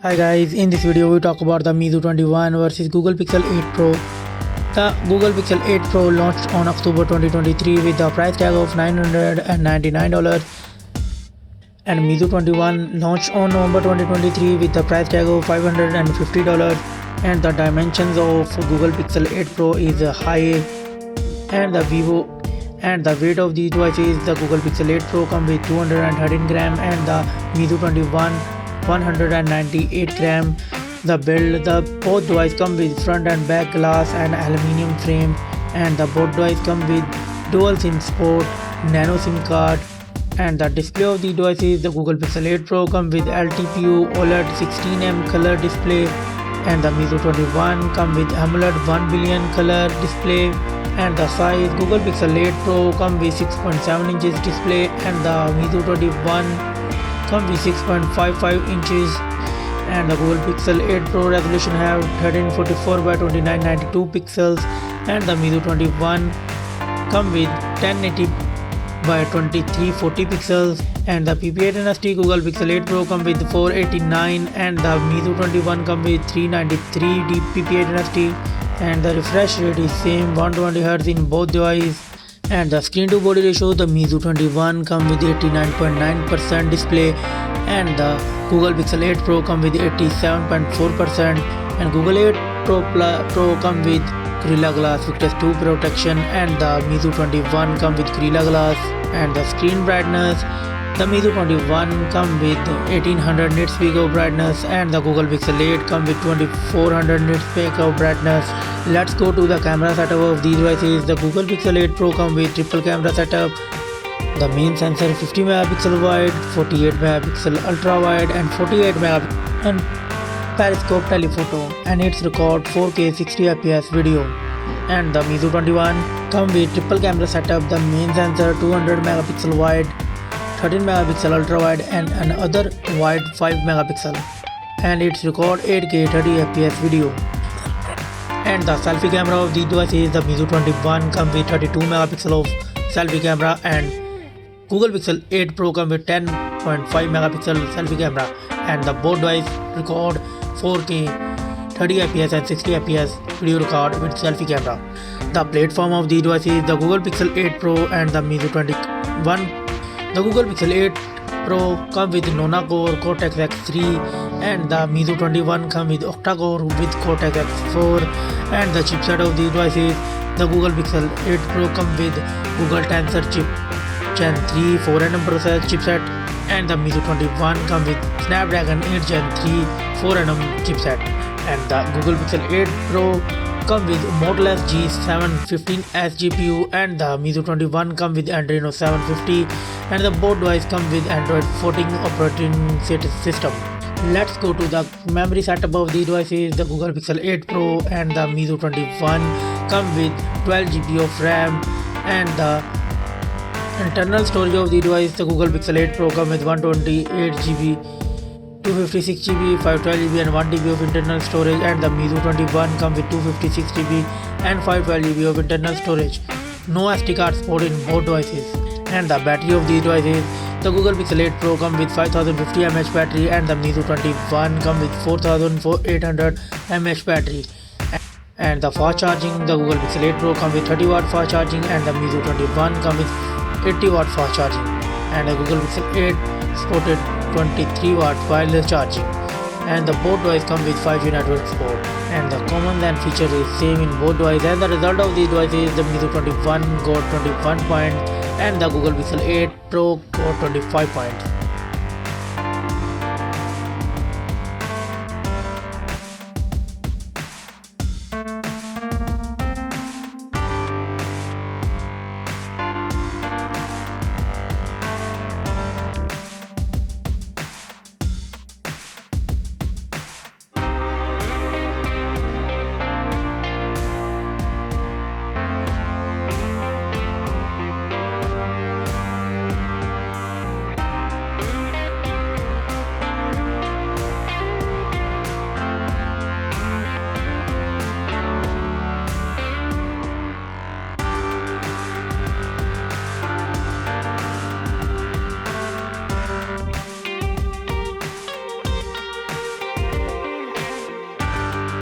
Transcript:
Hi guys, in this video we talk about the Meizu 21 versus Google Pixel 8 Pro. The Google Pixel 8 Pro launched on October 2023 with the price tag of $999 and Meizu 21 launched on November 2023 with the price tag of $550 and the dimensions of Google Pixel 8 Pro is high and the Vivo and the weight of these devices. The Google Pixel 8 Pro comes with 213 gram and the Meizu 21 198 gram. The build, the both devices come with front and back glass and aluminium frame, and the both devices come with dual SIM support, nano SIM card, and the display of the devices. The Google Pixel 8 Pro comes with LTPO OLED 16mm color display, and the Meizu 21 comes with AMOLED 1 billion color display. And the size, Google Pixel 8 Pro comes with 6.7 inches display and the Meizu 21 comes with 6.55 inches, and the Google Pixel 8 Pro resolution have 1344 by 2992 pixels and the Meizu 21 come with 1080 by 2340 pixels, and the PPI dynasty Google Pixel 8 Pro come with 489 and the Meizu 21 come with 393 PPI dynasty, and the refresh rate is same 120Hz in both devices. And the screen to body ratio, the Meizu 21 come with 89.9% display and the Google Pixel 8 Pro come with 87.4%, and Google 8 Pro come with Gorilla Glass Victus 2 protection and the Meizu 21 come with Gorilla Glass. And the screen brightness, the Meizu 21 come with 1800 nits peak of brightness and the Google Pixel 8 come with 2400 nits peak of brightness. Let's go to the camera setup of these devices. The Google Pixel 8 Pro come with triple camera setup. The main sensor 50 megapixel wide, 48 megapixel ultra wide and 48 megapixel and periscope telephoto, and it's record 4K 60fps video. And the Meizu 21 come with triple camera setup. The main sensor 200 megapixel wide, 13 megapixel ultra wide and another wide 5 megapixel, and it's record 8K 30fps video. And the selfie camera of these devices, the Meizu 21 comes with 32 megapixel of selfie camera and Google Pixel 8 Pro comes with 10.5 megapixel selfie camera, and the both devices record 4K 30fps and 60fps video record with selfie camera. The platform of these devices, the Google Pixel 8 Pro and the Meizu 21. The Google Pixel 8 Pro comes with Nona-core Cortex-X3 and the Meizu 21 comes with octa-core with Cortex-X4, and the chipset of these devices, the Google Pixel 8 Pro comes with Google Tensor chip Gen 3 4nm processor chipset and the Meizu 21 comes with Snapdragon 8 Gen 3 4nm chipset, and the Google Pixel 8 Pro come with Motorola G715S GPU and the Meizu 21 come with Adreno 750, and the both devices come with Android 14 operating system. Let's go to the memory setup of these devices. The Google Pixel 8 Pro and the Meizu 21 come with 12GB of RAM, and the internal storage of the device, the Google Pixel 8 Pro come with 128GB, 256GB, 512GB and 1TB of internal storage, and the Meizu 21 comes with 256GB and 512GB of internal storage. No SD card support in both devices. And the battery of these devices, the Google Pixel 8 Pro comes with 5050 mAh battery and the Meizu 21 comes with 4800 mAh battery. And the fast charging, the Google Pixel 8 Pro comes with 30W fast charging and the Meizu 21 comes with 80W fast charging, and the Google Pixel 8 supported 23W wireless charging, and the both devices come with 5G network support, and the common LAN feature is same in both devices. And the result of these devices, the Meizu 21 got 21 points and the Google Pixel 8 Pro got 25 points.